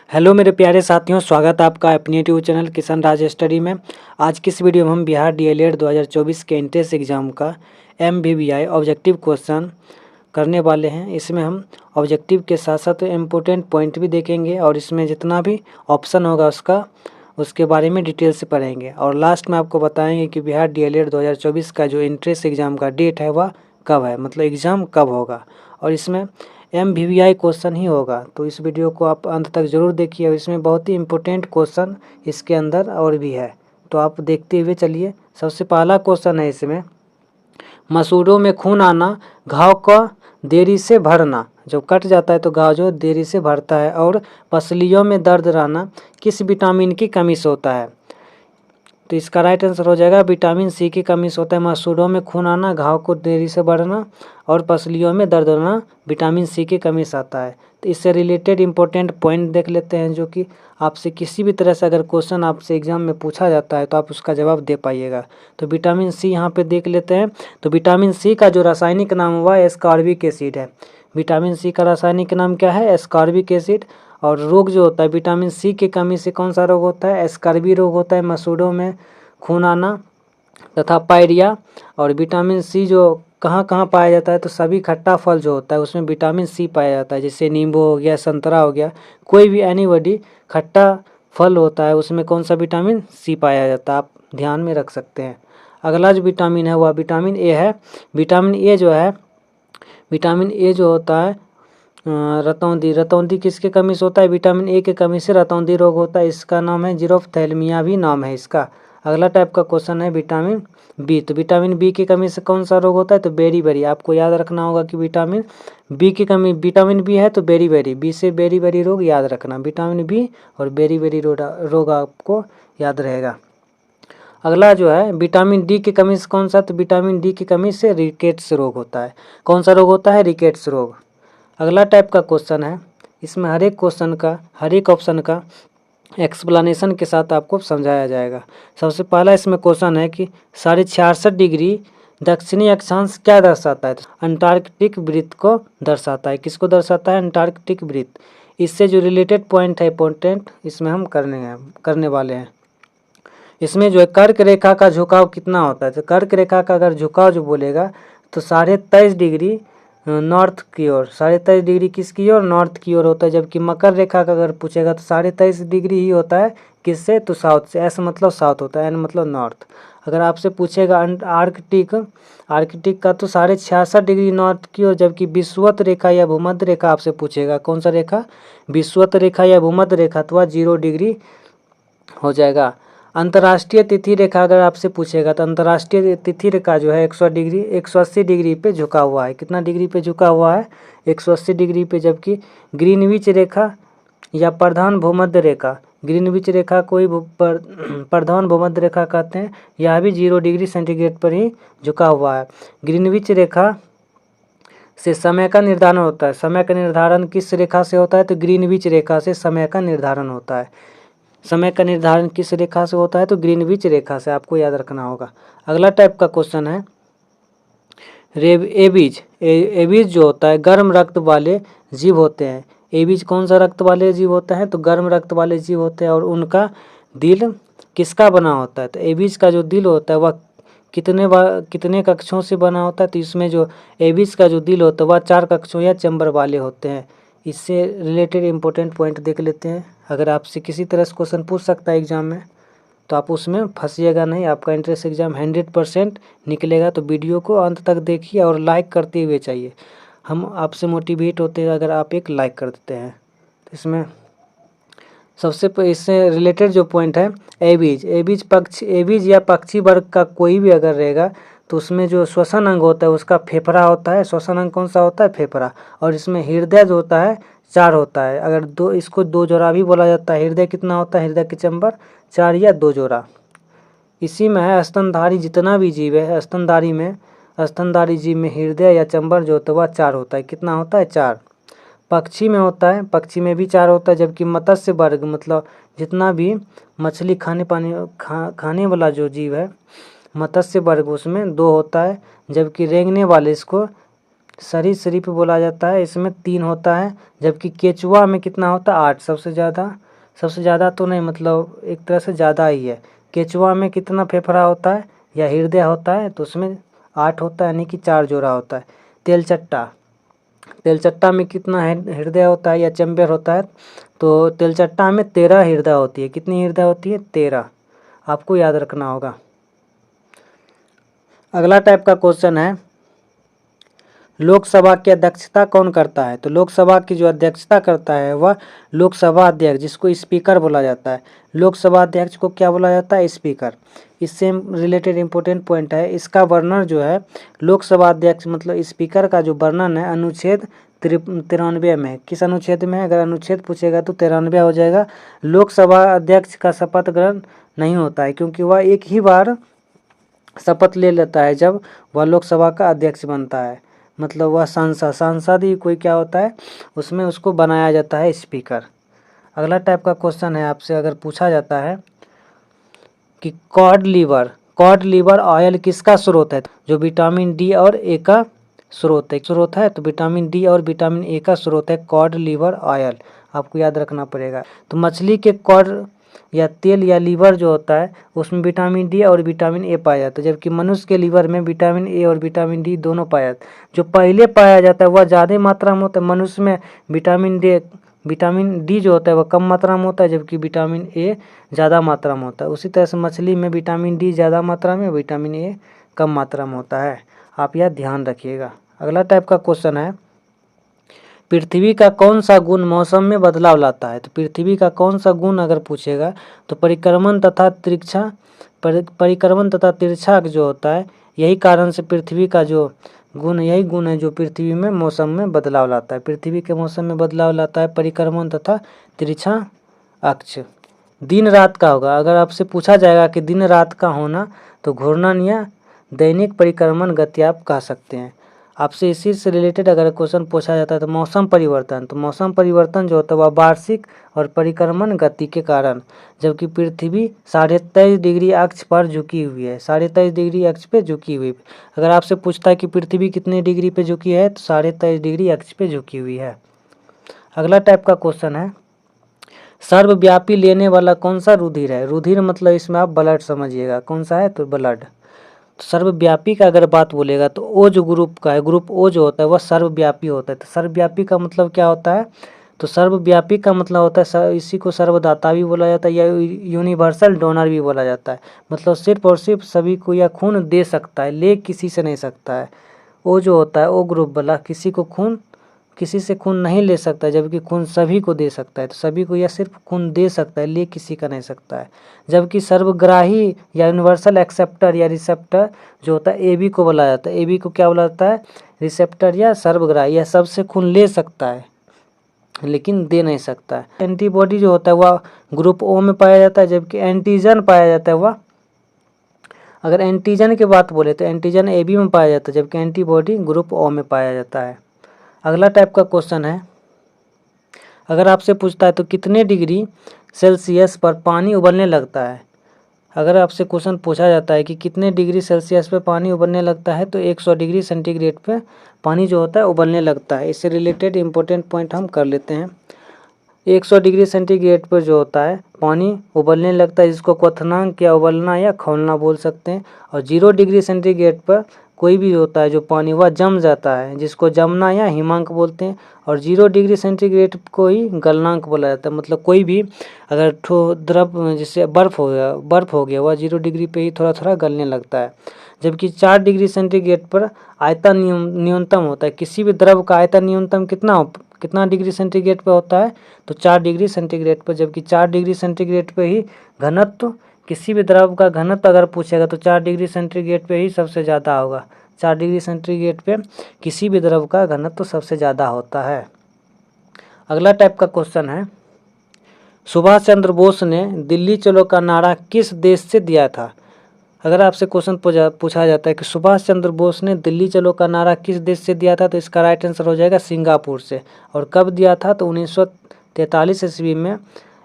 Hello मेरे प्यारे साथियों, स्वागत है आपका अपने यूट्यूब चैनल किशन राज स्टडी में। आज की इस वीडियो में हम बिहार डीएलएड 2024 के एंट्रेंस एग्ज़ाम का MBBI ऑब्जेक्टिव क्वेश्चन करने वाले हैं। इसमें हम ऑब्जेक्टिव के साथ साथ इम्पोर्टेंट पॉइंट भी देखेंगे और इसमें जितना भी ऑप्शन होगा उसके बारे में डिटेल से पढ़ेंगे और लास्ट में आपको बताएंगे कि बिहार डीएलएड 2024 का जो एंट्रेंस एग्ज़ाम का डेट है वह कब है, मतलब एग्ज़ाम कब होगा। और इसमें MBBI क्वेश्चन ही होगा, तो इस वीडियो को आप अंत तक ज़रूर देखिए और इसमें बहुत ही इम्पोर्टेंट क्वेश्चन इसके अंदर और भी है, तो आप देखते हुए चलिए। सबसे पहला क्वेश्चन है इसमें, मसूड़ों में खून आना, घाव का देरी से भरना, जब कट जाता है तो घाव जो देरी से भरता है, और पसलियों में दर्द रहना किस विटामिन की कमी से होता है। तो इसका राइट आंसर हो जाएगा विटामिन सी की कमी से होता है। मसूड़ों में खून आना, घाव को देरी से बढ़ना और पसलियों में दर्द रहना विटामिन सी की कमी से आता है। तो इससे रिलेटेड इंपॉर्टेंट पॉइंट देख लेते हैं, जो कि आपसे किसी भी तरह से अगर क्वेश्चन आपसे एग्जाम में पूछा जाता है तो आप उसका जवाब दे पाइएगा। तो विटामिन सी यहाँ पे देख लेते हैं। तो विटामिन सी का जो रासायनिक नाम हुआ एस्कॉर्बिक एसिड है। विटामिन सी का रासायनिक नाम क्या है? Ascorbic acid. और रोग जो होता है विटामिन सी की कमी से कौन सा रोग होता है? स्कर्वी रोग होता है, मसूड़ों में खून आना तथा पायरिया। और विटामिन सी जो कहाँ कहाँ पाया जाता है? तो सभी खट्टा फल जो होता है उसमें विटामिन सी पाया जाता है, जैसे नींबू हो गया, संतरा हो गया, कोई भी एनीबॉडी खट्टा फल होता है उसमें कौन सा विटामिन सी पाया जाता है, आप ध्यान में रख सकते हैं। अगला जो विटामिन है वह विटामिन ए है। विटामिन ए जो है, विटामिन ए जो होता है रतौंधी। रतौंधी किसके कमी से होता है? विटामिन ए के कमी से रतौंधी रोग होता है। इसका नाम है जीरोफ्थैल्मिया भी नाम है इसका। अगला टाइप का क्वेश्चन है विटामिन बी। तो विटामिन बी की कमी से कौन सा रोग होता है? तो बेरी। आपको याद रखना होगा कि विटामिन बी की कमी, विटामिन बी है तो बेरी, बी से बेरी रोग याद रखना। विटामिन बी और बेरी रोग आपको याद रहेगा। अगला जो है विटामिन डी की कमी से कौन सा? तो विटामिन डी की कमी से रिकेट्स रोग होता है। कौन सा रोग होता है? रिकेट्स रोग। अगला टाइप का क्वेश्चन है, इसमें हर एक क्वेश्चन का, हर एक ऑप्शन का एक्सप्लेनेशन के साथ आपको समझाया जाएगा। सबसे पहला इसमें क्वेश्चन है कि 66.5 डिग्री दक्षिणी अक्षांश क्या दर्शाता है? तो अंटार्कटिक वृत्त को दर्शाता है। किसको दर्शाता है? अंटार्कटिक वृत्त। इससे जो रिलेटेड पॉइंट है इंपॉर्टेंट, इसमें हम करने वाले हैं। इसमें जो है कर्क रेखा का झुकाव कितना होता है? तो कर्क रेखा का अगर झुकाव जो बोलेगा तो 23.5 डिग्री नॉर्थ की ओर। 23.5 डिग्री किसकी ओर? नॉर्थ की ओर होता है। जबकि मकर रेखा का अगर पूछेगा तो 23.5 डिग्री ही होता है। किससे? तो साउथ से। एस मतलब साउथ होता है, एन मतलब नॉर्थ। अगर आपसे पूछेगा आर्कटिक का तो 66.5 डिग्री नॉर्थ की ओर। जबकि विषुवत रेखा या भूमध्य रेखा आपसे पूछेगा, कौन सा रेखा? विषुवत रेखा या भूमध्य रेखा, तो वह 0 डिग्री हो जाएगा। अंतर्राष्ट्रीय तिथि रेखा अगर आपसे पूछेगा तो अंतर्राष्ट्रीय तिथि रेखा जो है 180 डिग्री पे झुका हुआ है। कितना डिग्री पे झुका हुआ है? 180 डिग्री पे। जबकि ग्रीनविच रेखा या प्रधान भूमध्य रेखा, ग्रीनविच रेखा कोई प्रधान भूमध्य रेखा कहते हैं, यह भी 0 डिग्री सेंटीग्रेड पर ही झुका हुआ है। ग्रीनविच रेखा से समय का निर्धारण होता है। समय का निर्धारण किस रेखा से होता है? तो ग्रीनविच रेखा से समय का निर्धारण होता है। समय का निर्धारण किस रेखा से होता है? तो ग्रीनविच रेखा से, आपको याद रखना होगा। अगला टाइप का क्वेश्चन है एबीज। एबीज जो होता है गर्म रक्त वाले जीव होते हैं। एबीज कौन सा रक्त वाले जीव होते हैं? तो गर्म रक्त वाले जीव होते हैं। और उनका दिल किसका बना होता है? तो एबीज का जो दिल होता है वह कितने कक्षों से बना होता है? तो इसमें जो एबीज का जो दिल होता है वह 4 कक्षों या चैम्बर वाले होते हैं। इससे रिलेटेड इंपॉर्टेंट पॉइंट देख लेते हैं। अगर आपसे किसी तरह से क्वेश्चन पूछ सकता है एग्जाम में तो आप उसमें फंसिएगा नहीं, आपका एंट्रेंस एग्जाम 100% निकलेगा। तो वीडियो को अंत तक देखिए और लाइक करते हुए चाहिए। हम आपसे मोटिवेट होते हैं अगर आप एक लाइक कर देते हैं। तो इसमें इससे रिलेटेड जो पॉइंट है एबीज या पक्षी वर्ग का कोई भी अगर रहेगा तो उसमें जो श्वसन अंग होता है उसका फेफड़ा होता है। श्वसन अंग कौन सा होता है? फेफड़ा। और इसमें हृदय जो होता है 4 होता है। अगर इसको 2 जोड़ा भी बोला जाता है। हृदय कितना होता है? हृदय के चैम्बर 4 या 2 जोड़ा। इसी में है स्तनधारी जितना भी जीव है, स्तनधारी जीव में हृदय या चैम्बर जो होता है वह 4 होता है। कितना होता है? 4। पक्षी में होता है, पक्षी में भी 4 होता है। जबकि मत्स्य वर्ग मतलब जितना भी मछली खाने वाला जो जीव है मत्स्य वर्ग, उसमें 2 होता है। जबकि रेंगने वाले इसको सरीसृप बोला जाता है, इसमें 3 होता है। जबकि केचुआ में कितना होता है? 8। सबसे ज़्यादा तो नहीं, मतलब एक तरह से ज़्यादा ही है। केचुआ में कितना फेफड़ा होता है या हृदय होता है? तो उसमें 8 होता है, यानी कि 4 जोड़ा होता है। तेलचट्टा में कितना हृदय होता है या चैम्बर होता है? तो तेलचट्टा में 13 हृदय होती है। कितनी हृदय होती है? 13। आपको याद रखना होगा। अगला टाइप का क्वेश्चन है, लोकसभा की अध्यक्षता कौन करता है? तो लोकसभा की जो अध्यक्षता करता है वह लोकसभा अध्यक्ष, जिसको स्पीकर बोला जाता है। लोकसभा अध्यक्ष को क्या बोला जाता है? स्पीकर। इससे रिलेटेड इंपॉर्टेंट पॉइंट है, इसका वर्णन जो है लोकसभा अध्यक्ष मतलब स्पीकर का जो वर्णन है अनुच्छेद 93 में। किस अनुच्छेद में? अगर अनुच्छेद पूछेगा तो 93 हो जाएगा। लोकसभा अध्यक्ष का शपथ ग्रहण नहीं होता है, क्योंकि वह एक ही बार शपथ ले लेता है जब वह लोकसभा का अध्यक्ष बनता है। मतलब वह सांसद ही कोई क्या होता है, उसमें उसको बनाया जाता है स्पीकर। अगला टाइप का क्वेश्चन है, आपसे अगर पूछा जाता है कि कॉड लीवर ऑयल किसका स्रोत है? जो विटामिन डी और ए का स्रोत है। तो विटामिन डी और विटामिन ए का स्रोत है कॉड लीवर ऑयल। आपको याद रखना पड़ेगा। तो मछली के कॉड या तेल या लीवर जो होता है उसमें विटामिन डी और विटामिन ए पाया जाता है, जबकि मनुष्य के लीवर में विटामिन ए और विटामिन डी दोनों पाया जाता है। जो पहले पाया जाता है वह ज़्यादा मात्रा में होता है। मनुष्य में विटामिन डी जो होता है वह कम मात्रा में होता है, जबकि विटामिन ए ज़्यादा मात्रा में होता है। उसी तरह से मछली में विटामिन डी ज़्यादा मात्रा में, विटामिन ए कम मात्रा में होता है। आप यह ध्यान रखिएगा। अगला टाइप का क्वेश्चन है, पृथ्वी का कौन सा गुण मौसम में बदलाव लाता है? तो पृथ्वी का कौन सा गुण अगर पूछेगा तो परिक्रमण तथा तिरछा जो होता है, यही कारण से पृथ्वी का जो गुण है जो पृथ्वी में मौसम में बदलाव लाता है। पृथ्वी के मौसम में बदलाव लाता है परिक्रमण तथा तिरछा अक्ष। दिन रात का होगा, अगर आपसे पूछा जाएगा कि दिन रात का होना तो घूर्णन या दैनिक परिक्रमण गति आप कह सकते हैं। आपसे इसी से रिलेटेड अगर क्वेश्चन पूछा जाता है तो मौसम परिवर्तन जो होता है वह वार्षिक और परिक्रमण गति के कारण, जबकि पृथ्वी 23.5 डिग्री अक्ष पर झुकी हुई है। 23.5 डिग्री अक्ष पे झुकी हुई। अगर आपसे पूछता है कि पृथ्वी कितने डिग्री पे झुकी है तो 23.5 डिग्री अक्ष पे झुकी हुई है। अगला टाइप का क्वेश्चन है, सर्वव्यापी लेने वाला कौन सा रुधिर है? रुधिर मतलब इसमें आप ब्लड समझिएगा, कौन सा है? तो ब्लड। सर्वव्यापी का अगर बात बोलेगा तो ओ जो ग्रुप का है, ग्रुप ओ जो होता है वह सर्वव्यापी होता है। तो सर्वव्यापी का मतलब क्या होता है? तो सर्वव्यापी का मतलब होता है इसी को सर्वदाता भी बोला जाता है या यूनिवर्सल डोनर भी बोला जाता है। मतलब सिर्फ और सिर्फ सभी को यह खून दे सकता है, ले किसी से नहीं सकता है। ओ जो होता है ओ ग्रुप वाला किसी से खून नहीं ले सकता, जबकि खून सभी को दे सकता है। तो सभी को यह सिर्फ खून दे सकता है, ले किसी का नहीं सकता है। जबकि सर्वग्राही या यूनिवर्सल एक्सेप्टर या रिसेप्टर जो होता है एबी को बोला जाता है। एबी को क्या बोला जाता है? रिसेप्टर या सर्वग्राही। यह सबसे खून ले सकता है लेकिन दे नहीं सकता है। एंटीबॉडी जो होता है वह ग्रुप ओ में पाया जाता है, जबकि एंटीजन पाया जाता है वह, अगर एंटीजन की बात बोले तो एंटीजन एबी में पाया जाता है, जबकि एंटीबॉडी ग्रुप ओ में पाया जाता है। अगला टाइप का क्वेश्चन है, अगर आपसे पूछता है तो कितने डिग्री सेल्सियस पर पानी उबलने लगता है? अगर आपसे क्वेश्चन पूछा जाता है कि कितने डिग्री सेल्सियस पे पानी उबलने लगता है तो 100 डिग्री सेंटीग्रेड पे पानी जो होता है उबलने लगता है। इससे रिलेटेड इंपॉर्टेंट पॉइंट हम कर लेते हैं। 100 डिग्री सेंटीग्रेड पर जो होता है पानी उबलने लगता है, जिसको क्वथनांक या उबलना या खौलना बोल सकते हैं। और 0 डिग्री सेंटीग्रेड पर कोई भी होता है जो पानी वह जम जाता है, जिसको जमना या हिमांक बोलते हैं। और 0 डिग्री सेंटीग्रेड को ही गलनांक बोला जाता है। मतलब कोई भी अगर द्रव जैसे बर्फ़ हो गया वह 0 डिग्री पे ही थोड़ा थोड़ा गलने लगता है। जबकि 4 डिग्री सेंटीग्रेड पर आयतन न्यूनतम होता है। किसी भी द्रव का आयतन न्यूनतम कितना डिग्री सेंटीग्रेड पर होता है? तो 4 डिग्री सेंटीग्रेड पर। जबकि 4 डिग्री सेंटीग्रेड पर ही घनत्व, किसी भी द्रव का घनत्व अगर पूछेगा तो 4 डिग्री सेंटीग्रेड पे ही सबसे ज़्यादा होगा। 4 डिग्री सेंटीग्रेड पे किसी भी द्रव का घनत्व सबसे ज़्यादा होता है। अगला टाइप का क्वेश्चन है, सुभाष चंद्र बोस ने दिल्ली चलो का नारा किस देश से दिया था? अगर आपसे क्वेश्चन पूछा जाता है कि सुभाष चंद्र बोस ने दिल्ली चलो का नारा किस देश से दिया था तो इसका राइट आंसर हो जाएगा सिंगापुर से। और कब दिया था? तो 1943 ईस्वी में।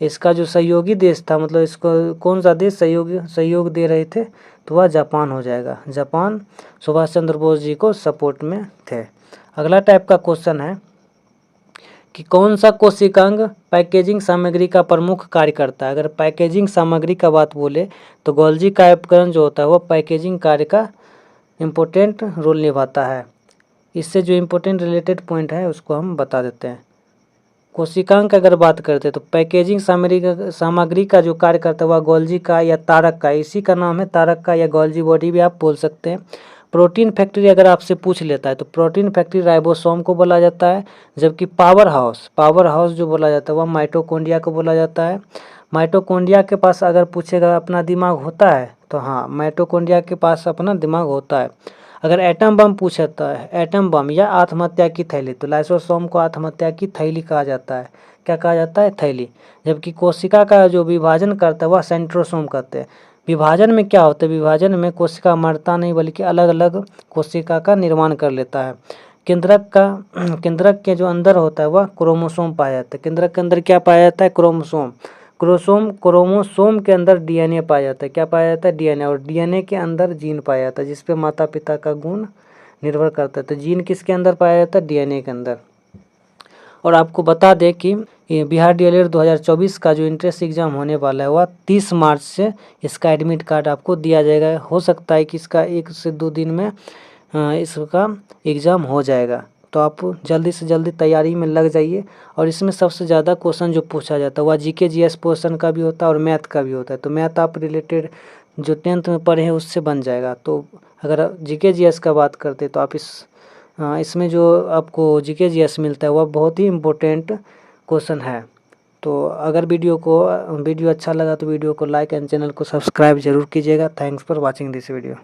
इसका जो सहयोगी देश था, मतलब इसको कौन सा देश सहयोग दे रहे थे, तो वह जापान हो जाएगा। जापान सुभाष चंद्र बोस जी को सपोर्ट में थे। अगला टाइप का क्वेश्चन है कि कौन सा कोशिकांग पैकेजिंग सामग्री का प्रमुख कार्य करता है। अगर पैकेजिंग सामग्री का बात बोले तो गोल्जी का उपकरण जो होता है वो पैकेजिंग कार्य का इम्पोर्टेंट रोल निभाता है। इससे जो इम्पोर्टेंट रिलेटेड पॉइंट है उसको हम बता देते हैं। कोशिकांग की अगर बात करते हैं तो पैकेजिंग सामग्री का जो कार्य करता है वह गोल्जी का या तारक का, इसी का नाम है तारक का या गोल्जी बॉडी भी आप बोल सकते हैं। प्रोटीन फैक्ट्री अगर आपसे पूछ लेता है तो प्रोटीन फैक्ट्री राइबोसोम को बोला जाता है, जबकि पावर हाउस जो बोला जाता है वह माइटोकॉन्ड्रिया को बोला जाता है। माइटोकॉन्ड्रिया के पास अगर पूछेगा अपना दिमाग होता है तो हाँ, माइटोकॉन्ड्रिया के पास अपना दिमाग होता है। अगर एटम बम पूछता है, एटम बम या आत्महत्या की थैली, तो लाइसोसोम को आत्महत्या की थैली कहा जाता है। क्या कहा जाता है? थैली। जबकि कोशिका का जो विभाजन करता है वह सेंट्रोसोम कहते हैं। विभाजन में क्या होता है? विभाजन में कोशिका मरता नहीं बल्कि अलग अलग कोशिका का निर्माण कर लेता है। केंद्रक के जो अंदर होता है वह क्रोमोसोम पाया जाता है। केंद्रक के अंदर क्या पाया जाता है? क्रोमोसोम के अंदर डीएनए पाया जाता है। क्या पाया जाता है? डीएनए। और डीएनए के अंदर जीन पाया जाता है, जिस पे माता पिता का गुण निर्भर करता है। तो जीन किसके अंदर पाया जाता है? डीएनए के अंदर। और आपको बता दें कि ये बिहार डीएलएड 2024 का जो इंट्रेंस एग्ज़ाम होने वाला है वह 30 मार्च से इसका एडमिट कार्ड आपको दिया जाएगा। हो सकता है कि इसका 1 से 2 दिन में इसका एग्ज़ाम हो जाएगा। तो आप जल्दी से जल्दी तैयारी में लग जाइए। और इसमें सबसे ज़्यादा क्वेश्चन जो पूछा जाता है वह जीके जीएस पोर्शन का भी होता है और मैथ का भी होता है। तो मैथ आप रिलेटेड जो 10th में पढ़े हैं उससे बन जाएगा। तो अगर जीके जीएस का बात करते तो आप इसमें जो आपको जीके जीएस मिलता है वह बहुत ही इम्पोर्टेंट क्वेश्चन है। तो अगर वीडियो अच्छा लगा तो वीडियो को लाइक एंड चैनल को सब्सक्राइब जरूर कीजिएगा। Thanks for watching this video.